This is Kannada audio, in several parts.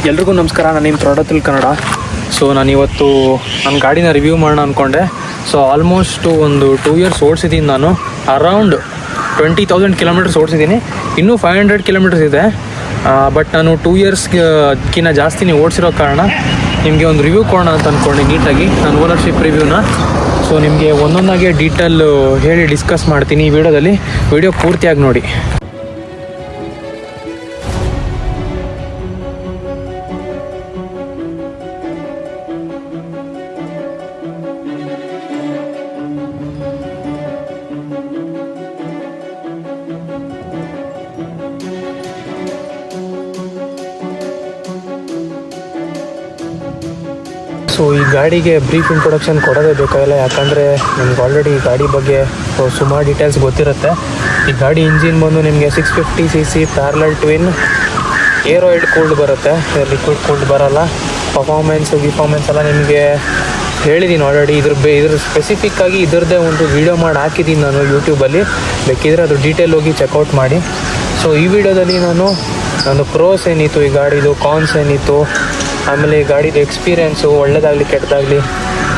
ಎಲ್ರಿಗೂ ನಮಸ್ಕಾರ. ನಾನು ನಿಮ್ಮ ಪ್ರಾಡಕ್ಟಲ್ ಕನ್ನಡ. ಸೊ ನಾನಿವತ್ತು ನನ್ನ ಗಾಡಿನ ರಿವ್ಯೂ ಮಾಡೋಣ ಅಂದ್ಕೊಂಡೆ. ಸೊ ಆಲ್ಮೋಸ್ಟ್ ಒಂದು 2 years ಓಡಿಸಿದ್ದೀನಿ ನಾನು. Around 20,000 kilometers ಓಡಿಸಿದ್ದೀನಿ. ಇನ್ನೂ 500 kilometers ಇದೆ. ಬಟ್ ನಾನು 2 yearsಗಿನ್ನ ಜಾಸ್ತಿನೇ ಓಡಿಸಿರೋ ಕಾರಣ ನಿಮಗೆ ಒಂದು ರಿವ್ಯೂ ಕೊಡೋಣ ಅಂತ ಅಂದ್ಕೊಂಡೆ ನೀಟಾಗಿ ನನ್ನ ಓನರ್ಶಿಪ್ ರಿವ್ಯೂನ. ಸೊ ನಿಮಗೆ ಒಂದೊಂದಾಗೆ ಡೀಟೇಲ್ ಹೇಳಿ ಡಿಸ್ಕಸ್ ಮಾಡ್ತೀನಿ ಈ ವಿಡಿಯೋದಲ್ಲಿ. ವಿಡಿಯೋ ಪೂರ್ತಿಯಾಗಿ ನೋಡಿ. ಸೊ ಈ ಗಾಡಿಗೆ ಬ್ರೀಫ್ ಇಂಟ್ರೊಡಕ್ಷನ್ ಕೊಡೋದೇ ಬೇಕಾಗಿಲ್ಲ, ಯಾಕಂದರೆ ನಿಮ್ಗೆ ಆಲ್ರೆಡಿ ಈ ಗಾಡಿ ಬಗ್ಗೆ ಸುಮಾರು ಡೀಟೇಲ್ಸ್ ಗೊತ್ತಿರುತ್ತೆ. ಈ ಗಾಡಿ ಇಂಜಿನ್ ಬಂದು ನಿಮಗೆ 650cc ಪ್ಯಾರಲಲ್ ಟ್ವಿನ್ ಏರೋಯಿಡ್ ಕೂಲ್ಡ್ ಬರುತ್ತೆ, ಲಿಕ್ವಿಡ್ ಕೂಲ್ಡ್ ಬರೋಲ್ಲ. ಪರ್ಫಾರ್ಮೆನ್ಸ್ ಎಲ್ಲ ನಿಮಗೆ ಹೇಳಿದ್ದೀನಿ ಆಲ್ರೆಡಿ. ಇದ್ರ ಸ್ಪೆಸಿಫಿಕ್ಕಾಗಿ ಇದ್ರದ್ದೇ ಒಂದು ವೀಡಿಯೋ ಮಾಡಿ ಹಾಕಿದ್ದೀನಿ ನಾನು ಯೂಟ್ಯೂಬಲ್ಲಿ, ಬೇಕಿದ್ರೆ ಅದು ಡೀಟೇಲ್ ಹೋಗಿ ಚೆಕ್ಔಟ್ ಮಾಡಿ. ಸೊ ಈ ವಿಡಿಯೋದಲ್ಲಿ ನಾನು ಪ್ರೋಸ್ ಏನಿತ್ತು ಈ ಗಾಡಿದು, ಕಾನ್ಸ್ ಏನಿತ್ತು, ಆಮೇಲೆ ಈ ಗಾಡಿದು ಎಕ್ಸ್ಪೀರಿಯೆನ್ಸು ಒಳ್ಳೆಯದಾಗಲಿ ಕೆಟ್ಟದಾಗಲಿ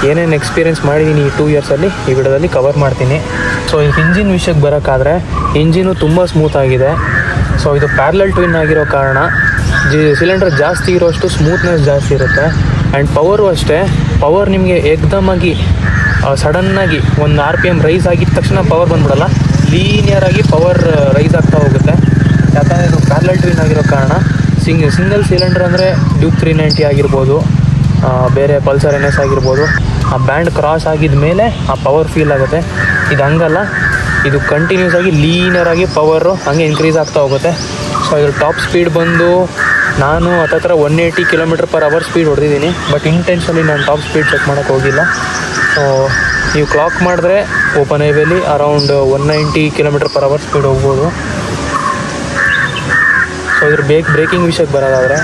ಏನೇನು ಎಕ್ಸ್ಪೀರಿಯೆನ್ಸ್ ಮಾಡಿದ್ದೀನಿ ಈ 2 yearsಲ್ಲಿ ಈ ವಿಡಿಯೋದಲ್ಲಿ ಕವರ್ ಮಾಡ್ತೀನಿ. ಸೊ ಈ ಇಂಜಿನ್ ವಿಷಯಕ್ಕೆ ಬರೋಕ್ಕಾದರೆ ಇಂಜಿನು ತುಂಬ ಸ್ಮೂತಾಗಿದೆ. ಸೊ ಇದು ಪ್ಯಾರಲಲ್ ಟ್ವಿನ್ ಆಗಿರೋ ಕಾರಣ ಸಿಲಿಂಡರ್ ಜಾಸ್ತಿ ಇರೋಷ್ಟು ಸ್ಮೂತ್ನೆಸ್ ಜಾಸ್ತಿ ಇರುತ್ತೆ. ಆ್ಯಂಡ್ ಪವರು ಅಷ್ಟೇ. ಪವರ್ ನಿಮಗೆ ಏಕ್ದಮಾಗಿ ಸಡನ್ನಾಗಿ ಒಂದು RPM ರೈಸ್ ಆಗಿದ ತಕ್ಷಣ ಪವರ್ ಬಂದ್ಬಿಡಲ್ಲ, ಲೀನಿಯರಾಗಿ ಪವರ್ ರೈಸ್ ಆಗ್ತಾ ಹೋಗುತ್ತೆ. ಯಾಕಂದರೆ ಇದು ಪ್ಯಾರಲಲ್ ಟ್ವಿನ್ ಆಗಿರೋ ಕಾರಣ. ಸಿಂಗಲ್ ಸಿಲಿಂಡರ್ ಅಂದರೆ ಡ್ಯೂಕ್ 390 ಆಗಿರ್ಬೋದು, ಬೇರೆ ಪಲ್ಸರ್ NS ಆಗಿರ್ಬೋದು, ಆ ಬ್ಯಾಂಡ್ ಕ್ರಾಸ್ ಆಗಿದ ಮೇಲೆ ಆ ಪವರ್ ಫೀಲ್ ಆಗುತ್ತೆ. ಇದು ಹಂಗಲ್ಲ, ಇದು ಕಂಟಿನ್ಯೂಸ್ ಆಗಿ ಲೀನಿಯರಾಗಿ ಪವರು ಹಂಗೆ ಇನ್ಕ್ರೀಸ್ ಆಗ್ತಾ ಹೋಗುತ್ತೆ. ಸೊ ಇದ್ರ ಟಾಪ್ ಸ್ಪೀಡ್ ಬಂದು ನಾನು ಹತ್ತತ್ರ 180 km/h ಸ್ಪೀಡ್ ಹೊಡೆದಿದ್ದೀನಿ. ಬಟ್ ಇಂಟೆನ್ಷನಲ್ಲಿ ನಾನು ಟಾಪ್ ಸ್ಪೀಡ್ ಚೆಕ್ ಮಾಡೋಕ್ಕೆ ಹೋಗಿಲ್ಲ. ಸೊ ನೀವು ಕ್ಲಾಕ್ ಮಾಡಿದ್ರೆ ಓಪನ್ ಹೈವೇಲಿ ಅರೌಂಡ್ 190 km/h ಸ್ಪೀಡ್ ಹೋಗ್ಬೋದು. ಸೊ ಇದ್ರ ಬ್ರೇಕಿಂಗ್ ವಿಷಯಕ್ಕೆ ಬರೋದಾದರೆ,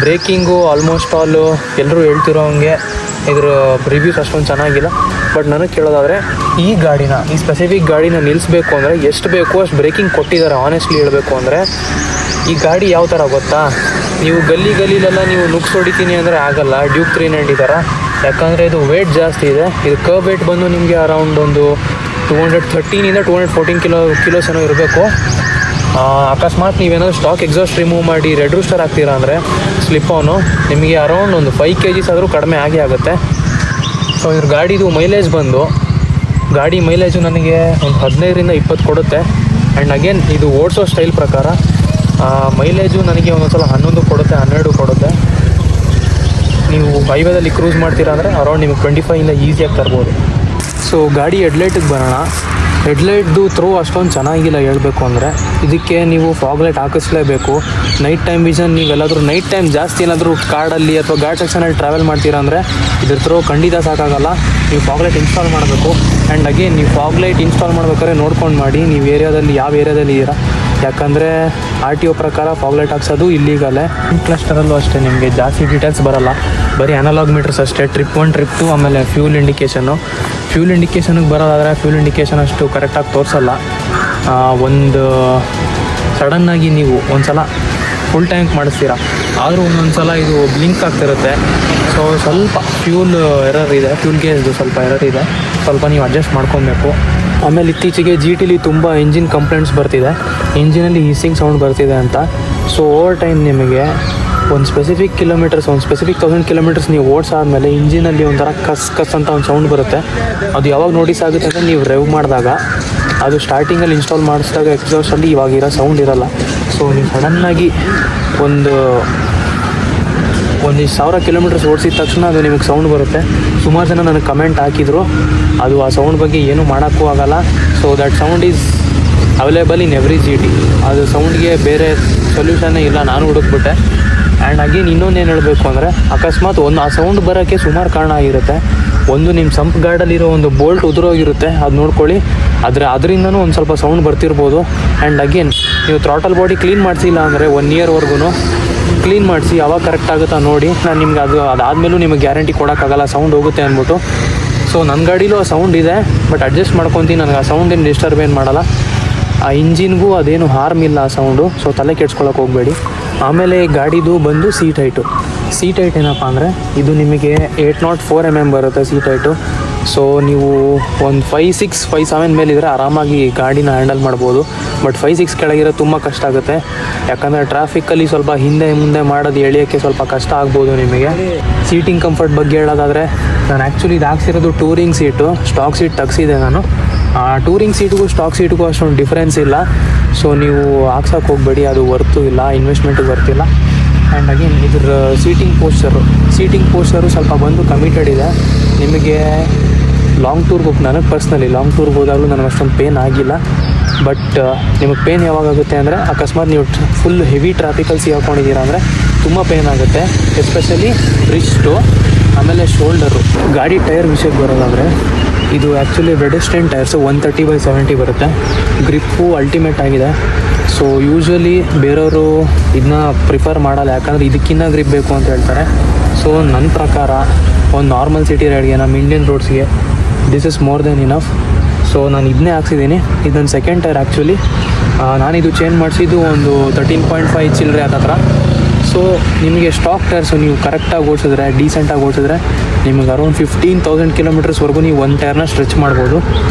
ಬ್ರೇಕಿಂಗು ಆಲ್ಮೋಸ್ಟ್ ಆಲು ಎಲ್ಲರೂ ಹೇಳ್ತಿರೋ ಹಂಗೆ ಇದ್ರ ರಿವ್ಯೂಸ್ ಅಷ್ಟೊಂದು ಚೆನ್ನಾಗಿಲ್ಲ. ಬಟ್ ನನಗೆ ಕೇಳೋದಾದರೆ ಈ ಸ್ಪೆಸಿಫಿಕ್ ಗಾಡಿನ ನಿಲ್ಲಿಸ್ಬೇಕು ಅಂದರೆ ಎಷ್ಟು ಬೇಕೋ ಅಷ್ಟು ಬ್ರೇಕಿಂಗ್ ಕೊಟ್ಟಿದ್ದಾರೆ. ಆನೆಸ್ಟ್ಲಿ ಹೇಳಬೇಕು ಅಂದರೆ ಈ ಗಾಡಿ ಯಾವ ಥರ ಗೊತ್ತಾ, ನೀವು ಗಲ್ಲಿಲೆಲ್ಲ ನೀವು ನುಗ್ಸ್ ಹೊಡಿತೀನಿ ಅಂದರೆ ಆಗಲ್ಲ ಡ್ಯೂಕ್ 390 ಥರ. ಯಾಕಂದರೆ ಇದು ವೇಟ್ ಜಾಸ್ತಿ ಇದೆ. ಇದು ಕರ್ವ್ ವೇಟ್ ಬಂದು ನಿಮಗೆ ಅರೌಂಡ್ ಒಂದು 213 to 214 kilos ಏನೋ ಇರಬೇಕು. ಅಕಸ್ಮಾತ್ ನೀವೇನಾದರೂ ಸ್ಟಾಕ್ ಎಕ್ಸಾಸ್ಟ್ ರಿಮೂವ್ ಮಾಡಿ ರೆಡ್ ರೂಸ್ಟರ್ ಹಾಕ್ತೀರಾ ಅಂದರೆ ಸ್ಲಿಪ್ ಆನು ನಿಮಗೆ ಅರೌಂಡ್ ಒಂದು 5 kgs ಆದರೂ ಕಡಿಮೆ ಆಗುತ್ತೆ. ಸೊ ಇದ್ರ ಗಾಡಿದು ಮೈಲೇಜ್ ಬಂದು ಮೈಲೇಜು ನನಗೆ ಒಂದು 15-20 ಕೊಡುತ್ತೆ. ಆ್ಯಂಡ್ ಅಗೇನ್ ಇದು ಓಡಿಸೋ ಸ್ಟೈಲ್ ಪ್ರಕಾರ ಮೈಲೇಜು ನನಗೆ ಒಂದೊಂದ್ಸಲ 11 ಕೊಡುತ್ತೆ, 12 ಕೊಡುತ್ತೆ. ನೀವು ಹೈವೇದಲ್ಲಿ ಕ್ರೂಸ್ ಮಾಡ್ತೀರಾ ಅಂದರೆ ಅರೌಂಡ್ ನಿಮಗೆ 25 ಈಸಿಯಾಗಿ ತರ್ಬೋದು. ಸೊ ಗಾಡಿ ಹೆಡ್ಲೈಟಿಗೆ ಬರೋಣ. ಹೆಡ್ಲೈಟ್ದು ಥ್ರೋ ಅಷ್ಟೊಂದು ಚೆನ್ನಾಗಿಲ್ಲ ಹೇಳಬೇಕು ಅಂದರೆ. ಇದಕ್ಕೆ ನೀವು ಫಾಗ್ ಲೈಟ್ ಹಾಕಿಸ್ಲೇಬೇಕು. ನೈಟ್ ಟೈಮ್ ವಿಷನ್ ನೀವೆಲ್ಲಾದರೂ ನೈಟ್ ಟೈಮ್ ಜಾಸ್ತಿ ಏನಾದರೂ ಕಾಡಲ್ಲಿ ಅಥವಾ ಘಾಟ್ ಸೆಕ್ಷನಲ್ಲಿ ಟ್ರಾವೆಲ್ ಮಾಡ್ತೀರಾ ಅಂದರೆ ಇದ್ರ ಥ್ರೋ ಖಂಡಿತ ಸಾಕಾಗಲ್ಲ. ನೀವು ಫಾಗ್ ಲೈಟ್ ಇನ್ಸ್ಟಾಲ್ ಮಾಡಬೇಕು. ಆ್ಯಂಡ್ ಅಗೇನ್ ನೀವು ಫಾಗ್ ಲೈಟ್ ಇನ್ಸ್ಟಾಲ್ ಮಾಡ್ಬೇಕಾದ್ರೆ ನೋಡ್ಕೊಂಡು ಮಾಡಿ ನೀವು ಯಾವ ಏರಿಯಾದಲ್ಲಿ ಇದ್ದೀರಾ. ಯಾಕಂದರೆ RTO ಪ್ರಕಾರ ಫಾಗ್ ಲೈಟ್ ಹಾಕ್ಸೋದು ಇಲ್ಲೀಗಲೇ. ಕ್ಲಸ್ಟರಲ್ಲೂ ಅಷ್ಟೇ ನಿಮಗೆ ಜಾಸ್ತಿ ಡೀಟೇಲ್ಸ್ ಬರೋಲ್ಲ, ಬರೀ ಅನಲಾಗ್ ಮೀಟರ್ಸ್ ಅಷ್ಟೇ. ಟ್ರಿಪ್ 1 ಟ್ರಿಪ್ 2 ಆಮೇಲೆ ಫ್ಯೂಲ್ ಇಂಡಿಕೇಷನ್ಗೆ ಬರೋದಾದರೆ ಫ್ಯೂಲ್ ಇಂಡಿಕೇಷನ್ ಅಷ್ಟು ಕರೆಕ್ಟಾಗಿ ತೋರಿಸಲ್ಲ. ಒಂದು ಸಡನ್ನಾಗಿ ನೀವು ಒಂದು ಸಲ ಫುಲ್ ಟ್ಯಾಂಕ್ ಮಾಡಿಸ್ತೀರಾ ಆದರೂ ಒಂದೊಂದು ಸಲ ಇದು ಬ್ಲಿಂಕ್ ಆಗ್ತಿರುತ್ತೆ. ಸೊ ಸ್ವಲ್ಪ ಫ್ಯೂಲ್ ಗೇಜ್ದು ಸ್ವಲ್ಪ ಎರರ್ ಇದೆ, ಸ್ವಲ್ಪ ನೀವು ಅಡ್ಜಸ್ಟ್ ಮಾಡ್ಕೊಬೇಕು. ಆಮೇಲೆ ಇತ್ತೀಚೆಗೆ GTಲಿ ತುಂಬ ಇಂಜಿನ್ ಕಂಪ್ಲೇಂಟ್ಸ್ ಬರ್ತಿದೆ, ಇಂಜಿನಲ್ಲಿ ಹೀಸಿಂಗ್ ಸೌಂಡ್ ಬರ್ತಿದೆ ಅಂತ. ಸೊ ಓವರ್ ಟೈಮ್ ನಿಮಗೆ ಒಂದು ಸ್ಪೆಸಿಫಿಕ್ 1000 kilometers ನೀವು ಓಡಿಸಾದ್ಮೇಲೆ ಇಂಜಿನಲ್ಲಿ ಒಂಥರ ಕಸ್ ಅಂತ ಒಂದು ಸೌಂಡ್ ಬರುತ್ತೆ. ಅದು ಯಾವಾಗ ನೋಟಿಸ್ ಆಗುತ್ತೆ ಅಂದರೆ ನೀವು ರೆವ್ ಮಾಡಿದಾಗ, ಅದು ಸ್ಟಾರ್ಟಿಂಗಲ್ಲಿ ಇನ್ಸ್ಟಾಲ್ ಮಾಡಿಸಿದಾಗ ಎಕ್ಸಾಸ್ಟಲ್ಲಿ ಇವಾಗಿರೋ ಸೌಂಡ್ ಇರೋಲ್ಲ. ಸೊ ನೀವು ಸಡನ್ನಾಗಿ ಒಂದು 1000 kilometers ಓಡಿಸಿದ ತಕ್ಷಣ ಅದು ನಿಮಗೆ ಸೌಂಡ್ ಬರುತ್ತೆ. ಸುಮಾರು ಜನ ನನಗೆ ಕಮೆಂಟ್ ಹಾಕಿದರು, ಅದು ಆ ಸೌಂಡ್ ಬಗ್ಗೆ ಏನೂ ಮಾಡೋಕ್ಕೂ ಆಗೋಲ್ಲ. So that sound is available in every GT. ಅದು ಸೌಂಡ್ಗೆ ಬೇರೆ ಸೊಲ್ಯೂಷನ್ನೇ ಇಲ್ಲ, ನಾನು ಹುಡುಕ್ಬಿಟ್ಟೆ. ಆ್ಯಂಡ್ ಅಗೇನ್ ಇನ್ನೊಂದೇನು ಹೇಳಬೇಕು ಅಂದರೆ, ಅಕಸ್ಮಾತ್ ಆ ಸೌಂಡ್ ಬರೋಕ್ಕೆ ಸುಮಾರು ಕಾರಣ ಆಗಿರುತ್ತೆ. ಒಂದು ನಿಮ್ಮ ಸಂಪ್ ಗಾರ್ಡಲ್ಲಿರೋ ಒಂದು ಬೋಲ್ಟ್ ಉದುರೋಗಿರುತ್ತೆ, ಅದು ನೋಡ್ಕೊಳ್ಳಿ. ಅದರಿಂದನೂ ಒಂದು ಸ್ವಲ್ಪ ಸೌಂಡ್ ಬರ್ತಿರ್ಬೋದು. ಆ್ಯಂಡ್ ಅಗೇನ್ ನೀವು ಥ್ರಾಟಲ್ ಬಾಡಿ ಕ್ಲೀನ್ ಮಾಡಿಸಿಲ್ಲ ಅಂದರೆ 1 yearವರೆಗೂ ಕ್ಲೀನ್ ಮಾಡಿಸಿ, ಯಾವಾಗ ಕರೆಕ್ಟ್ ಆಗುತ್ತಾ ನೋಡಿ. ನಾನು ನಿಮ್ಗೆ ಅದಾದಮೇಲೂ ನಿಮಗೆ ಗ್ಯಾರಂಟಿ ಕೊಡೋಕ್ಕಾಗಲ್ಲ ಸೌಂಡ್ ಹೋಗುತ್ತೆ ಅಂದ್ಬಿಟ್ಟು. ಸೊ ನನ್ನ ಗಾಡೀಲೂ ಆ ಸೌಂಡ್ ಇದೆ, ಬಟ್ ಅಡ್ಜಸ್ಟ್ ಮಾಡ್ಕೊತೀನಿ. ನನಗೆ ಆ ಸೌಂಡ್ ಏನು ಡಿಸ್ಟರ್ಬ್ ಏನು ಮಾಡಲ್ಲ. ಆ ಇಂಜಿನ್ಗೂ ಅದೇನು ಹಾರ್ಮ್ ಇಲ್ಲ ಆ ಸೌಂಡು. ಸೊ ತಲೆ ಕೆಡ್ಸ್ಕೊಳಕ್ಕೆ ಹೋಗಬೇಡಿ. ಆಮೇಲೆ ಗಾಡಿದು ಬಂದು ಸೀಟ್ ಹೈಟ್ ಏನಪ್ಪ ಅಂದರೆ ಇದು ನಿಮಗೆ 804 mm ಬರುತ್ತೆ ಸೀಟ್ ಹೈಟು. ಸೊ ನೀವು ಒಂದು 5'7" ಮೇಲಿದ್ರೆ ಆರಾಮಾಗಿ ಗಾಡಿನ ಹ್ಯಾಂಡಲ್ ಮಾಡ್ಬೋದು. ಬಟ್ 5'6" ಕೆಳಗಿರೋ ತುಂಬ ಕಷ್ಟ ಆಗುತ್ತೆ, ಯಾಕಂದರೆ ಟ್ರಾಫಿಕ್ಕಲ್ಲಿ ಸ್ವಲ್ಪ ಹಿಂದೆ ಮುಂದೆ ಮಾಡೋದು ಎಳೆಯೋಕ್ಕೆ ಸ್ವಲ್ಪ ಕಷ್ಟ ಆಗ್ಬೋದು ನಿಮಗೆ. ಸೀಟಿಂಗ್ ಕಂಫರ್ಟ್ ಬಗ್ಗೆ ಹೇಳೋದಾದರೆ, ನಾನು ಆ್ಯಕ್ಚುಲಿ ಇದು ಹಾಕ್ಸಿರೋದು ಟೂರಿಂಗ್ ಸೀಟು, ಸ್ಟಾಕ್ ಸೀಟ್ ತೆಗ್ಸಿದೆ ನಾನು. ಟೂರಿಂಗ್ ಸೀಟಿಗೂ ಸ್ಟಾಕ್ ಸೀಟಿಗೂ ಅಷ್ಟೊಂದು ಡಿಫ್ರೆನ್ಸ್ ಇಲ್ಲ. ಸೊ ನೀವು ಹಾಕ್ಸೋಕೆ ಹೋಗಬೇಡಿ, ಅದು ವರ್ತು ಇಲ್ಲ, ಇನ್ವೆಸ್ಟ್ಮೆಂಟಿಗೆ ಬರ್ತಿಲ್ಲ. ಆ್ಯಂಡ್ ಅಗೇನ್ ಇದ್ರ ಸೀಟಿಂಗ್ ಪೋಸ್ಚರು ಸ್ವಲ್ಪ ಬಂದು ಕಮಿಟೆಡ್ ಇದೆ. ನಿಮಗೆ ಲಾಂಗ್ ಟೂರ್ಗೆ ಹೋಗಿ, ನನಗೆ ಪರ್ಸ್ನಲಿ ಲಾಂಗ್ ಟೂರ್ಗೆ ಹೋದಾಗಲೂ ನನಗೆ ಅಷ್ಟೊಂದು ಪೇನ್ ಆಗಿಲ್ಲ. ಬಟ್ ನಿಮಗೆ ಪೇನ್ ಯಾವಾಗುತ್ತೆ ಅಂದರೆ, ಅಕಸ್ಮಾತ್ ನೀವು ಫುಲ್ ಹೆವಿ ಟ್ರಾಫಿಕಲ್ಲಿ ಸಿಗಾಕೊಂಡಿದ್ದೀರಾ ಅಂದರೆ ತುಂಬ ಪೇನ್ ಆಗುತ್ತೆ, ಎಸ್ಪೆಷಲಿ ರಿಸ್ಟು ಆಮೇಲೆ ಶೋಲ್ಡರು. ಗಾಡಿ ಟೈರ್ ವಿಷಯಕ್ಕೆ ಬರೋದಾದರೆ, ಇದು ಆ್ಯಕ್ಚುಲಿ ವೆಡೆಸ್ಟೈನ್ ಟೈರ್ಸು 130/70 ಬರುತ್ತೆ. ಗ್ರಿಪ್ಪು ಅಲ್ಟಿಮೇಟ್ ಆಗಿದೆ. ಸೊ ಯೂಶ್ವಲಿ ಬೇರೆಯವರು ಇದನ್ನ ಪ್ರಿಫರ್ ಮಾಡಲ್ಲ, ಯಾಕಂದರೆ ಇದಕ್ಕಿನ್ನ ಗ್ರಿಪ್ ಬೇಕು ಅಂತ ಹೇಳ್ತಾರೆ. ಸೊ ನನ್ನ ಪ್ರಕಾರ ಒಂದು ನಾರ್ಮಲ್ ಸಿಟಿ ರೈಡ್ಗೆ, ನಮ್ಮ ಇಂಡಿಯನ್ ರೋಡ್ಸ್ಗೆ this is more than enough. So ನಾನು ಇದನ್ನೇ ಹಾಕ್ಸಿದ್ದೀನಿ. ಇದೊಂದು ಸೆಕೆಂಡ್ ಟೈರ್ ಆ್ಯಕ್ಚುಲಿ. ನಾನಿದು ಚೇಂಜ್ ಮಾಡಿಸಿದ್ದು ಒಂದು 13.5 ಚಿಲ್ಲರೆ ಹತ್ರ. ಸೊ ನಿಮಗೆ ಸ್ಟಾಕ್ ಟೈರ್ಸು ನೀವು ಕರೆಕ್ಟಾಗಿ ಓಡಿಸಿದ್ರೆ, ಡೀಸೆಂಟಾಗಿ ಓಡಿಸಿದ್ರೆ, ನಿಮಗೆ ಅರೌಂಡ್ 15,000 ಕಿಲೋಮೀಟರ್ಸ್ವರೆಗೂ ನೀವು ಒಂದು ಟೈರ್ನ ಸ್ಟ್ರೆಚ್ ಮಾಡ್ಬೋದು.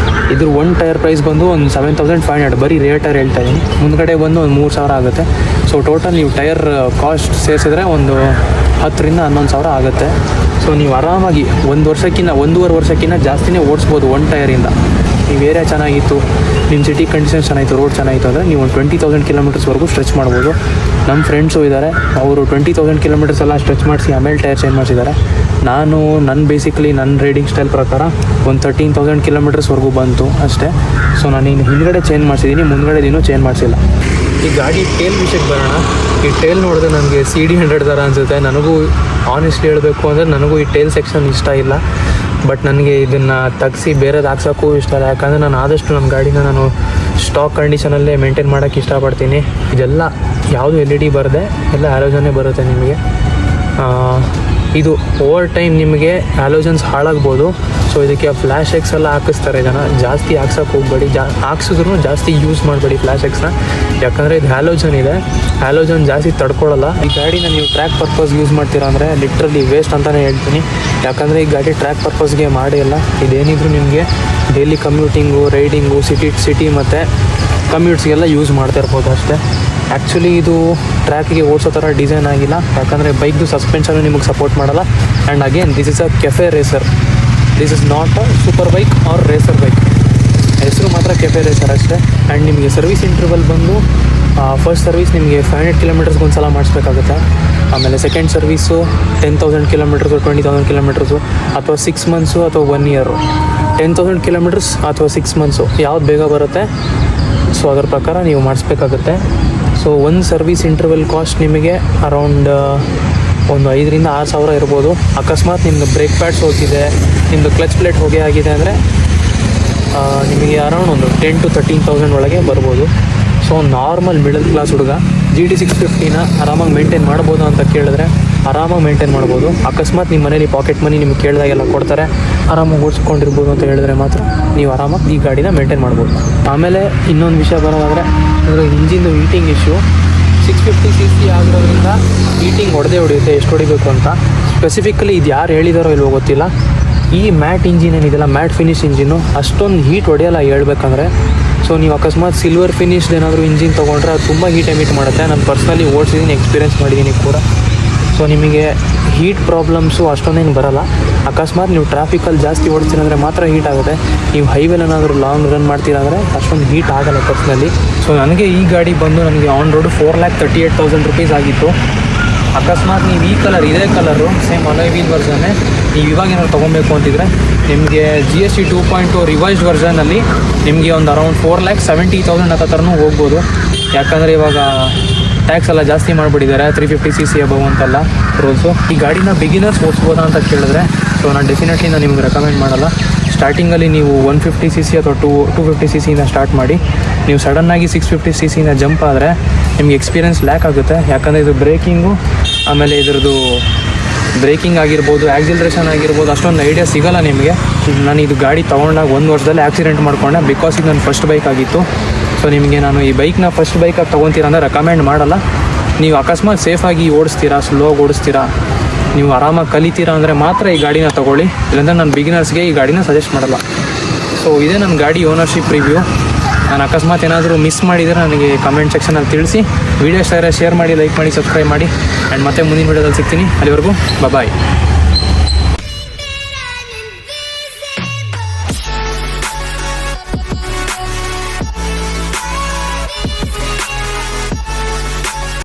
ಇದ್ರ ಒಂದು ಟೈರ್ ಪ್ರೈಸ್ ಬಂದು ಒಂದು 7,500, ಬರೀ ರೇರ್ ಟೈರ್ ಹೇಳ್ತಾ ಇದ್ದೀನಿ. ಮುಂದ್ಗಡೆ ಬಂದು ಒಂದು 3,000 ಆಗುತ್ತೆ. ಸೊ ಟೋಟಲ್ ನೀವು ಟೈರ್ ಕಾಸ್ಟ್ ಸೇರಿಸಿದ್ರೆ ಒಂದು 10,000 ರಿಂದ 11,000 ಆಗುತ್ತೆ. ಸೊ ನೀವು ಆರಾಮಾಗಿ 1.5 ವರ್ಷಕ್ಕಿಂತ ಜಾಸ್ತಿನೇ ಓಡಿಸ್ಬೋದು ಒಂದು ಟೈರಿಂದ. ನೀವು ಏರಿಯಾ ಚೆನ್ನಾಗಿತ್ತು, ನಿಮ್ಮ ಸಿಟಿ ಕಂಡೀಷನ್ಸ್ ಚೆನ್ನಾಗಿತ್ತು, ರೋಡ್ ಚೆನ್ನಾಗಿತ್ತು ಅಂದರೆ ನೀವು ಒಂದು 20,000 ಕಿಲೋಮೀಟರ್ಸ್ವರೆಗೂ ಸ್ಟ್ರೆಚ್ ಮಾಡ್ಬೋದು. ನಮ್ಮ ಫ್ರೆಂಡ್ಸು ಇದ್ದಾರೆ, ಅವರು 20,000 ಕಿಲೋಮೀಟರ್ಸ್ ಎಲ್ಲ ಸ್ಟ್ರೆಚ್ ಮಾಡಿಸಿ ಆಮೇಲೆ ಟೈರ್ ಚೇಂಜ್ ಮಾಡಿಸಿದ್ದಾರೆ. ನನ್ನ ರೈಡಿಂಗ್ ಸ್ಟೈಲ್ ಪ್ರಕಾರ ಒಂದು 13,000 ಕಿಲೋಮೀಟರ್ಸ್ವರೆಗೂ ಬಂತು ಅಷ್ಟೇ. ಸೊ ನಾನು ಇನ್ನು ಹಿಂದ್ಗಡೆ ಚೇಂಜ್ ಮಾಡಿಸಿದ್ದೀನಿ, ಮುಂದ್ಗಡೆ ಇನ್ನೂ ಚೇಂಜ್ ಮಾಡಿಸಿಲ್ಲ. ಈ ಗಾಡಿ ಟೇಲ್ ವಿಷಯಕ್ಕೆ ಬರೋಣ. ಈ ಟೇಲ್ ನೋಡಿದ್ರೆ ನನಗೆ CD100 ಥರ ಅನಿಸುತ್ತೆ. ನನಗೂ ಆನೆಸ್ಟ್ಲಿ ಹೇಳಬೇಕು ಅಂದರೆ ನನಗೂ ಈ ಟೇಲ್ ಸೆಕ್ಷನ್ ಇಷ್ಟ ಇಲ್ಲ. ಬಟ್ ನನಗೆ ಇದನ್ನು ತೆಗ್ಸಿ ಬೇರೆದು ಹಾಕ್ಸೋಕ್ಕೂ ಇಷ್ಟ ಇಲ್ಲ, ಯಾಕಂದರೆ ನಾನು ಆದಷ್ಟು ನನ್ನ ಗಾಡಿನ ನಾನು ಸ್ಟಾಕ್ ಕಂಡೀಷನಲ್ಲೇ ಮೇಂಟೈನ್ ಮಾಡೋಕ್ಕೆ ಇಷ್ಟಪಡ್ತೀನಿ. ಇದೆಲ್ಲ ಯಾವುದು LED ಬರದೆ ಎಲ್ಲ ಹ್ಯಾಲೋಜನ್ನೇ ಬರುತ್ತೆ ನಿಮಗೆ. ಇದು ಓವರ್ ಟೈಮ್ ನಿಮಗೆ ಹ್ಯಾಲೋಜನ್ಸ್ ಹಾಳಾಗ್ಬೋದು. ಸೊ ಇದಕ್ಕೆ ಫ್ಲ್ಯಾಶ್ ಎಕ್ಸ್ ಎಲ್ಲ ಹಾಕಿಸ್ತಾರೆ ಜನ, ಜಾಸ್ತಿ ಹಾಕ್ಸೋಕ್ಕೆ ಹೋಗಬೇಡಿ. ಹಾಕ್ಸಿದ್ರು ಜಾಸ್ತಿ ಯೂಸ್ ಮಾಡಬೇಡಿ ಫ್ಲ್ಯಾಶ್ ಎಕ್ಸ್ನ, ಯಾಕಂದರೆ ಇದು ಹ್ಯಾಲೋಜನ್ ಇದೆ, ಹ್ಯಾಲೋಜನ್ ಜಾಸ್ತಿ ತಡ್ಕೊಳ್ಳಲ್ಲ. ಈ ಗಾಡಿನ ನೀವು ಟ್ರ್ಯಾಕ್ ಪರ್ಪಸ್ ಯೂಸ್ ಮಾಡ್ತೀರಾ ಅಂದರೆ ಲಿಟ್ರಲಿ ವೇಸ್ಟ್ ಅಂತಲೇ ಹೇಳ್ತೀನಿ, ಯಾಕಂದರೆ ಈ ಗಾಡಿ ಟ್ರ್ಯಾಕ್ ಪರ್ಪಸ್ಗೆ ಮಾಡಿಲ್ಲ. ಇದೇನಿದ್ರು ನಿಮಗೆ ಡೈಲಿ ಕಮ್ಯೂಟಿಂಗು, ರೈಡಿಂಗು, ಸಿಟಿ ಮತ್ತು ಕಮ್ಯೂಟ್ಸ್ಗೆಲ್ಲ ಯೂಸ್ ಮಾಡ್ತಾ ಇರ್ಬೋದು ಅಷ್ಟೇ. ಆ್ಯಕ್ಚುಲಿ ಇದು ಟ್ರ್ಯಾಕಿಗೆ ಓಡಿಸೋ ಥರ ಡಿಸೈನ್ ಆಗಿಲ್ಲ, ಯಾಕಂದರೆ ಬೈಕ್ದು ಸಸ್ಪೆನ್ಷನು ನಿಮಗೆ ಸಪೋರ್ಟ್ ಮಾಡಲ್ಲ. And again this is a cafe racer, this is not a super bike or racer bike. ಹೆಸರು ಮಾತ್ರ ಕೆಫೆ ರೇಸರ್ ಅಷ್ಟೇ. ಆ್ಯಂಡ್ ನಿಮಗೆ ಸರ್ವಿಸ್ ಇಂಟರ್ವಲ್ ಬಂದು ಫಸ್ಟ್ ಸರ್ವಿಸ್ ನಿಮಗೆ 500 ಕಿಲೋಮೀಟರ್ಸ್ಗೆ ಒಂದು ಸಲ ಮಾಡಿಸ್ಬೇಕಾಗುತ್ತೆ. ಆಮೇಲೆ ಸೆಕೆಂಡ್ ಸರ್ವೀಸು 10,000 ಕಿಲೋಮೀಟರ್ಸು, 20,000 ಕಿಲೋಮೀಟರ್ಸು, ಅಥವಾ 6 ಮಂತ್ಸು ಅಥವಾ 1 ಇಯರು. 10,000 ಕಿಲೋಮೀಟರ್ಸ್ ಅಥವಾ 6 ಮಂತ್ಸು ಯಾವ್ದು ಬೇಗ ಬರುತ್ತೆ, ಸೊ ಅದರ ಪ್ರಕಾರ ನೀವು ಮಾಡಿಸ್ಬೇಕಾಗುತ್ತೆ. ಸೊ ಒಂದು ಸರ್ವಿಸ್ ಇಂಟರ್ವಲ್ ಕಾಸ್ಟ್ ನಿಮಗೆ ಅರೌಂಡ್ ಒಂದು 5,000 ರಿಂದ 6,000 ಇರ್ಬೋದು. ಅಕಸ್ಮಾತ್ ನಿಮ್ಮದು ಬ್ರೇಕ್ ಪ್ಯಾಡ್ಸ್ ಹೋಗಿದೆ, ನಿಮ್ಮದು ಕ್ಲಚ್ ಪ್ಲೇಟ್ ಹೋಗಿ ಆಗಿದೆ ಅಂದರೆ ನಿಮಗೆ ಅರೌಂಡ್ ಒಂದು 10,000 to 13,000 ಒಳಗೆ ಬರ್ಬೋದು. ಸೊ ನಾರ್ಮಲ್ ಮಿಡಲ್ ಕ್ಲಾಸ್ ಹುಡುಗ GT650ನ ಆರಾಮಾಗಿ ಮೇಂಟೈನ್ ಮಾಡ್ಬೋದು ಅಂತ ಕೇಳಿದ್ರೆ ಆರಾಮಾಗಿ ಮೇಂಟೈನ್ ಮಾಡ್ಬೋದು. ಅಕಸ್ಮಾತ್ ನಿಮ್ಮ ಮನೇಲಿ ಪಾಕೆಟ್ ಮನಿ ನಿಮ್ಗೆ ಕೇಳಿದಾಗೆಲ್ಲ ಕೊಡ್ತಾರೆ, ಆರಾಮಾಗಿ ಓಡಿಸ್ಕೊಂಡಿರ್ಬೋದು ಅಂತ ಹೇಳಿದ್ರೆ ಮಾತ್ರ ನೀವು ಆರಾಮಾಗಿ ಈ ಗಾಡಿನ ಮೇಂಟೈನ್ ಮಾಡ್ಬೋದು. ಆಮೇಲೆ ಇನ್ನೊಂದು ವಿಷಯ ಬರೋದಾದರೆ ಅಂದರೆ ಇಂಜಿನ್ದು ಹೀಟಿಂಗ್ ಇಶ್ಯೂ. 650cc ಆಗಿರೋದ್ರಿಂದ ಹೀಟಿಂಗ್ ಹೊಡೆಯುತ್ತೆ, ಎಷ್ಟು ಹೊಡಿಬೇಕು ಅಂತ. ಸ್ಪೆಸಿಫಿಕಲಿ ಇದು ಯಾರು ಹೇಳಿದಾರೋ ಇಲ್ವೋ ಗೊತ್ತಿಲ್ಲ, ಈ ಮ್ಯಾಟ್ ಇಂಜಿನ್ ಏನಿದೆಯಲ್ಲ, ಮ್ಯಾಟ್ ಫಿನಿಶ್ ಇಂಜಿನ್ನು ಅಷ್ಟೊಂದು ಹೀಟ್ ಹೊಡೆಯಲ್ಲ ಹೇಳ್ಬೇಕಂದ್ರೆ. ಸೊ ನೀವು ಅಕಸ್ಮಾತ್ ಸಿಲ್ವರ್ ಫಿನಿಶ್ಡ್ ಏನಾದರೂ ಇಂಜಿನ್ ತೊಗೊಂಡ್ರೆ ಅದು ತುಂಬ ಹೀಟ್ ಎಮಿಟ್ ಮಾಡುತ್ತೆ. ನಾನು ಪರ್ಸ್ನಲಿ ಓಡಿಸಿದ್ದೀನಿ, ಎಕ್ಸ್ಪೀರಿಯೆನ್ಸ್ ಮಾಡಿದ್ದೀನಿ ಕೂಡ. ಸೊ ನಿಮಗೆ ಹೀಟ್ ಪ್ರಾಬ್ಲಮ್ಸು ಅಷ್ಟೊಂದೇನು ಬರೋಲ್ಲ. ಅಕಸ್ಮಾತ್ ನೀವು ಟ್ರಾಫಿಕಲ್ಲಿ ಜಾಸ್ತಿ ಓಡಿಸ್ತೀರಂದರೆ ಮಾತ್ರ ಹೀಟ್ ಆಗುತ್ತೆ. ನೀವು ಹೈವೇಲಿ ಏನಾದರೂ ಲಾಂಗ್ ರನ್ ಮಾಡ್ತೀರಂದರೆ ಅಷ್ಟೊಂದು ಹೀಟ್ ಆಗಲ್ಲ ಪರ್ಸ್ನಲಿ. ಸೊ ನನಗೆ ಈ ಗಾಡಿ ಬಂದು ನನಗೆ ಆನ್ ರೋಡು 4,38,000 rupees ಆಗಿತ್ತು. ಅಕಸ್ಮಾತ್ ನೀವು ಈ ಕಲರ್, ಇದೇ ಕಲರು ಸೇಮ್ ಅಲಾಯ್ ವೀಲ್ ವರ್ಸನ್ನೇ ನೀವು ಇವಾಗ ಏನಾದ್ರು ತೊಗೊಬೇಕು ಅಂತಿದ್ರೆ ನಿಮಗೆ GST 2.0 ರಿವೈಸ್ಡ್ ವರ್ಷನಲ್ಲಿ ನಿಮಗೆ ಒಂದು ಅರೌಂಡ್ 4,70,000 ಹತ್ರನೂ ಹೋಗ್ಬೋದು. ಯಾಕಂದರೆ ಇವಾಗ ಟ್ಯಾಕ್ಸ್ ಎಲ್ಲ ಜಾಸ್ತಿ ಮಾಡಿಬಿಟ್ಟಿದ್ದಾರೆ, 350cc ಅಬವ್ ಅಂತೆಲ್ಲ ರೂಲ್ಸು. ಈ ಗಾಡಿನ ಬಿಗಿನರ್ಸ್ ಓಡಿಸ್ಬೋದಾ ಅಂತ ಕೇಳಿದ್ರೆ ಸೊ ನಾನು ಡೆಫಿನೆಟ್ಲಿ ನಿಮ್ಗೆ ರೆಕಮೆಂಡ್ ಮಾಡಲ್ಲ. ಸ್ಟಾರ್ಟಿಂಗಲ್ಲಿ ನೀವು 150cc ಅಥವಾ 250cc ಸ್ಟಾರ್ಟ್ ಮಾಡಿ. ನೀವು ಸಡನ್ನಾಗಿ 650cc ಜಂಪ್ ಆದರೆ ನಿಮ್ಗೆ ಎಕ್ಸ್ಪೀರಿಯೆನ್ಸ್ ಲ್ಯಾಕ್ ಆಗುತ್ತೆ. ಯಾಕಂದರೆ ಇದು ಬ್ರೇಕಿಂಗು, ಆಮೇಲೆ ಇದ್ರದ್ದು ಬ್ರೇಕಿಂಗ್ ಆಗಿರ್ಬೋದು, ಆಕ್ಸಿಲರೇಷನ್ ಆಗಿರ್ಬೋದು, ಅಷ್ಟೊಂದು ಐಡಿಯಾ ಸಿಗೋಲ್ಲ ನಿಮಗೆ. ನಾನು ಇದು ಗಾಡಿ ತೊಗೊಂಡಾಗ 1 ವರ್ಷದಲ್ಲಿ ಆಕ್ಸಿಡೆಂಟ್ ಮಾಡ್ಕೊಂಡೆ, ಬಿಕಾಸ್ ಇದು ನನ್ನ ಫಸ್ಟ್ ಬೈಕ್ ಆಗಿತ್ತು. ಸೊ ನಿಮಗೆ ನಾನು ಈ ಬೈಕ್ನ ಫಸ್ಟ್ ಬೈಕಾಗಿ ತೊಗೊತೀರ ಅಂದರೆ ರೆಕಮೆಂಡ್ ಮಾಡಲ್ಲ. ನೀವು ಅಕಸ್ಮಾತ್ ಸೇಫಾಗಿ ಓಡಿಸ್ತೀರಾ, ಸ್ಲೋಗಿ ಓಡಿಸ್ತೀರಾ, ನೀವು ಆರಾಮಾಗಿ ಕಲಿತೀರಾ ಅಂದರೆ ಮಾತ್ರ ಈ ಗಾಡಿನ ತೊಗೊಳ್ಳಿ. ಇಲ್ಲಾಂದರೆ ನಾನು ಬಿಗಿನರ್ಸ್ಗೆ ಈ ಗಾಡಿನ ಸಜೆಸ್ಟ್ ಮಾಡಲ್ಲ. ಸೊ ಇದೇ ನನ್ನ ಗಾಡಿ ಓನರ್ಶಿಪ್ ರಿವ್ಯೂ. ನಾನು ಅಕಸ್ಮಾತ್ ಏನಾದರೂ ಮಿಸ್ ಮಾಡಿದರೆ ನನಗೆ ಕಮೆಂಟ್ ಸೆಕ್ಷನಲ್ಲಿ ತಿಳಿಸಿ. ವೀಡಿಯೋ ಇಷ್ಟ ಆದರೆ ಶೇರ್ ಮಾಡಿ, ಲೈಕ್ ಮಾಡಿ, ಸಬ್ಸ್ಕ್ರೈಬ್ ಮಾಡಿ. ಆ್ಯಂಡ್ ಮತ್ತೆ ಮುಂದಿನ ವೀಡಿಯೋದಲ್ಲಿ ಸಿಗ್ತೀನಿ. ಅಲ್ಲಿವರೆಗೂ ಬಾಯ್.